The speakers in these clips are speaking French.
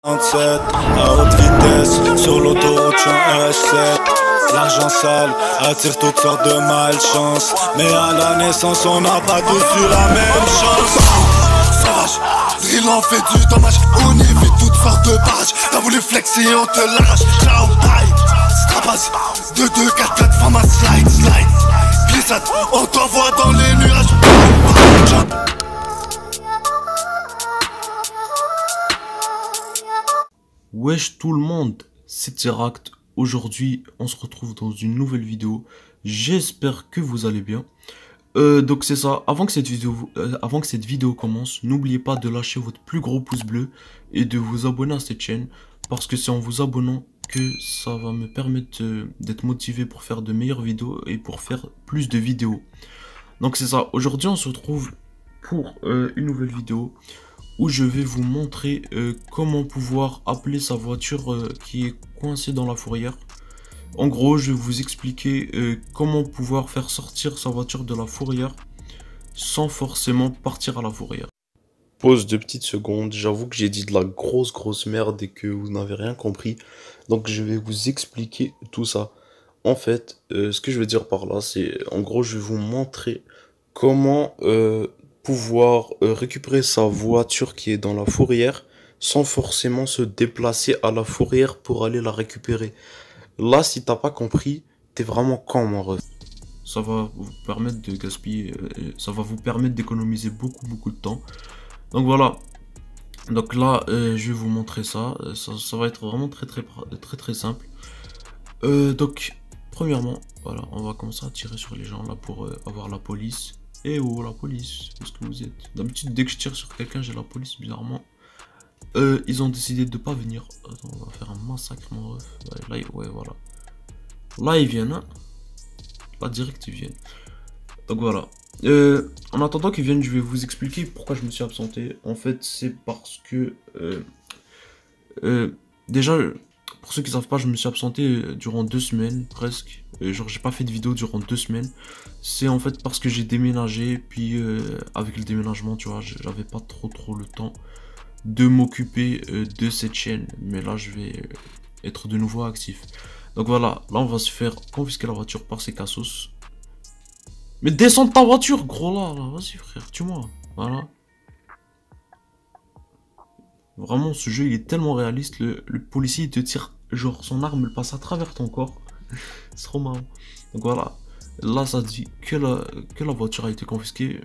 37 à haute vitesse, sur l'autoroute je suis en RS7. L'argent sale attire toutes sortes de malchance, mais à la naissance on n'a pas tous eu la même chance. Sauvage, drill en fait du dommage, on évite toutes sortes de barrages. T'as voulu flexer, on te l'arrache. Ciao, bye, strapasse, 2-2, 4-4, format slide, slide. Glissade, on t'envoie dans les nuages. Wesh tout le monde, c'est Tiract. Aujourd'hui, on se retrouve dans une nouvelle vidéo. J'espère que vous allez bien. Donc c'est ça, avant que cette vidéo commence, n'oubliez pas de lâcher votre plus gros pouce bleu et de vous abonner à cette chaîne. Parce que c'est en vous abonnant que ça va me permettre d'être motivé pour faire de meilleures vidéos et pour faire plus de vidéos. Donc c'est ça, aujourd'hui on se retrouve pour une nouvelle vidéo où je vais vous montrer comment pouvoir appeler sa voiture qui est coincée dans la fourrière. En gros, je vais vous expliquer comment pouvoir faire sortir sa voiture de la fourrière sans forcément partir à la fourrière. Pause 2 petites secondes, j'avoue que j'ai dit de la grosse merde et que vous n'avez rien compris. Donc je vais vous expliquer tout ça. En fait, ce que je veux dire par là, c'est en gros je vais vous montrer comment pouvoir récupérer sa voiture qui est dans la fourrière sans forcément se déplacer à la fourrière pour aller la récupérer. Là, si t'as pas compris, t'es vraiment con, mon ref. Ça va vous permettre de gaspiller, ça va vous permettre d'économiser beaucoup de temps. Donc voilà. Donc là, je vais vous montrer ça. Ça va être vraiment très simple. Donc, premièrement, voilà, on va commencer à tirer sur les gens là pour avoir la police. Eh oh, la police, où est-ce que vous êtes? D'habitude, dès que je tire sur quelqu'un, j'ai la police, bizarrement. Ils ont décidé de pas venir. Attends, on va faire un massacre, mon ref. Ouais, là, ouais, voilà. Là, ils viennent, hein. Là, direct, ils viennent. Donc, voilà. En attendant qu'ils viennent, je vais vous expliquer pourquoi je me suis absenté. En fait, c'est parce que... déjà, pour ceux qui savent pas, je me suis absenté durant 2 semaines, presque. Genre, j'ai pas fait de vidéo durant 2 semaines. C'est en fait parce que j'ai déménagé, puis avec le déménagement, tu vois, j'avais pas trop le temps de m'occuper de cette chaîne. Mais là, je vais être de nouveau actif. Donc voilà, là, on va se faire confisquer la voiture par ces cassos. Mais descends de ta voiture, gros là, vas-y frère, tue-moi. Voilà. Vraiment, ce jeu, il est tellement réaliste. Le policier, il te tire, genre, son arme, elle passe à travers ton corps. C'est trop marrant. Donc voilà. Là, ça dit que la voiture a été confisquée.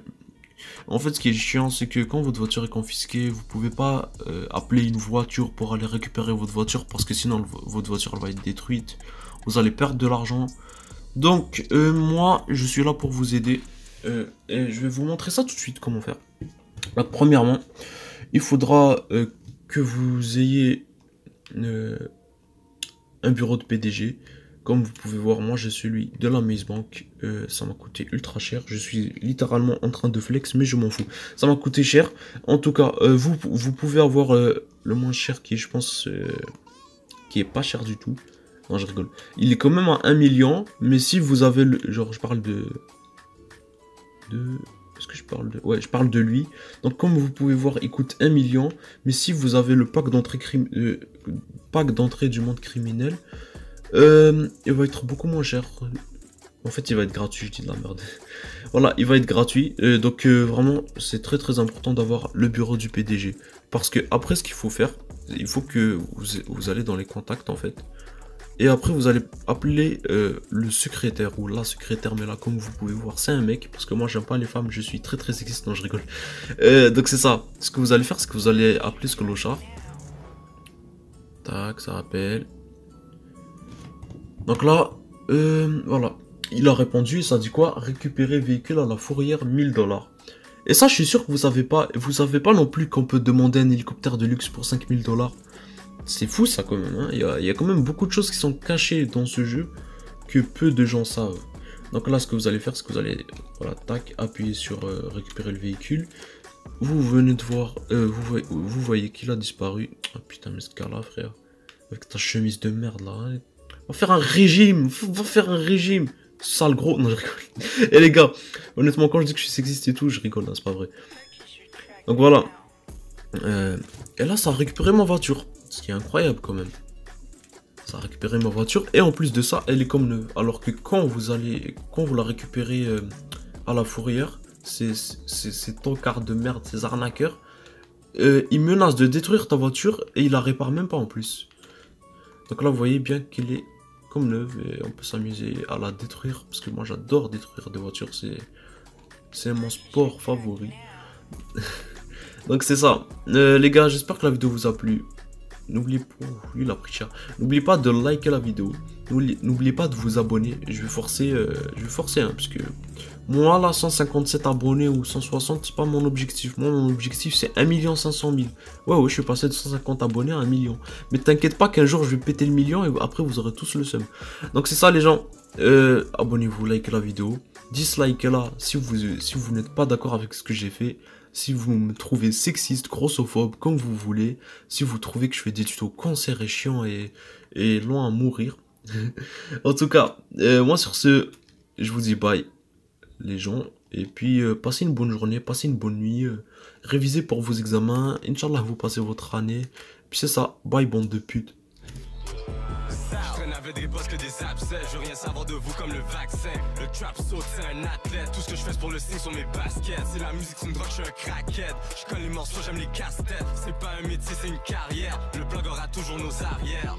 En fait, ce qui est chiant, c'est que quand votre voiture est confisquée, vous pouvez pas appeler une voiture pour aller récupérer votre voiture, parce que sinon, votre voiture, elle va être détruite. Vous allez perdre de l'argent. Donc, moi, je suis là pour vous aider. Et je vais vous montrer ça tout de suite, comment faire. Donc, premièrement, il faudra que vous ayez un bureau de PDG. Comme vous pouvez voir, moi j'ai celui de la Maze Bank. Ça m'a coûté ultra cher. Je suis littéralement en train de flex, mais je m'en fous. Ça m'a coûté cher. En tout cas, vous pouvez avoir le moins cher qui est, je pense, qui est pas cher du tout. Non, je rigole. Il est quand même à 1 million. Mais si vous avez le... Genre, je parle de... Est-ce que je parle de... Ouais, je parle de lui. Donc, comme vous pouvez voir, il coûte 1 million. Mais si vous avez le pack d'entrée du monde criminel... il va être beaucoup moins cher. En fait, il va être gratuit, je dis de la merde. Voilà, il va être gratuit. Donc, vraiment, c'est très important d'avoir le bureau du PDG. Parce que après, ce qu'il faut faire, il faut que vous allez dans les contacts, en fait. Et après, vous allez appeler le secrétaire ou la secrétaire. Mais là, comme vous pouvez voir, c'est un mec. Parce que moi, j'aime pas les femmes. Je suis très sexiste. Non, je rigole. Donc, c'est ça. Ce que vous allez faire, c'est que vous allez appeler ce clochard. Tac, ça appelle. Donc là, voilà, il a répondu, ça dit quoi? Récupérer véhicule à la fourrière, 1000 $. Et ça, je suis sûr que vous savez pas non plus qu'on peut demander un hélicoptère de luxe pour 5000 $. C'est fou ça quand même, hein. Il y a quand même beaucoup de choses qui sont cachées dans ce jeu que peu de gens savent. Donc là, ce que vous allez faire, c'est que vous allez, voilà, tac, appuyer sur récupérer le véhicule. Vous venez de voir, vous voyez qu'il a disparu. Oh putain, mais ce gars-là, frère, avec ta chemise de merde là, hein. Va faire un régime, va faire un régime. Sale gros, non je rigole. Et les gars, honnêtement quand je dis que je suis sexiste et tout, je rigole, c'est pas vrai. Donc voilà. Et là, ça a récupéré ma voiture. Ce qui est incroyable quand même. Ça a récupéré ma voiture. Et en plus de ça, elle est comme neuve. Alors que quand vous la récupérez à la fourrière, ces tocards de merde, ces arnaqueurs, ils menacent de détruire ta voiture et ils la réparent même pas en plus. Donc là, vous voyez bien qu'elle est comme neuve et on peut s'amuser à la détruire. Parce que moi, j'adore détruire des voitures. C'est mon sport favori. Donc c'est ça. Les gars, j'espère que la vidéo vous a plu. N'oubliez pas de liker la vidéo. N'oubliez pas de vous abonner. Je vais forcer hein, parce que moi là 157 abonnés ou 160 c'est pas mon objectif. Moi mon objectif c'est 1 500 000. Ouais, je suis passé de 150 abonnés à 1 million. Mais t'inquiète pas qu'un jour je vais péter le million et après vous aurez tous le seum. Donc c'est ça les gens. Abonnez-vous, likez la vidéo. Dislikez-la si vous n'êtes pas d'accord avec ce que j'ai fait. Si vous me trouvez sexiste, grossophobe, comme vous voulez. Si vous trouvez que je fais des tutos cancer et chiant et loin à mourir. En tout cas, moi sur ce, je vous dis bye les gens. Et puis passez une bonne journée, passez une bonne nuit. Révisez pour vos examens. Inch'Allah vous passez votre année. Puis c'est ça, bye bande de putes. Avec des boss que des abcès, je veux rien savoir de vous comme le vaccin. Le trap saute, c'est un athlète. Tout ce que je fais c'est pour le signe sur mes baskets. C'est la musique, c'est une drogue, je suis un crackhead. Je connais les morceaux, j'aime les casse-têtes. C'est pas un métier, c'est une carrière. Le blog aura toujours nos arrières.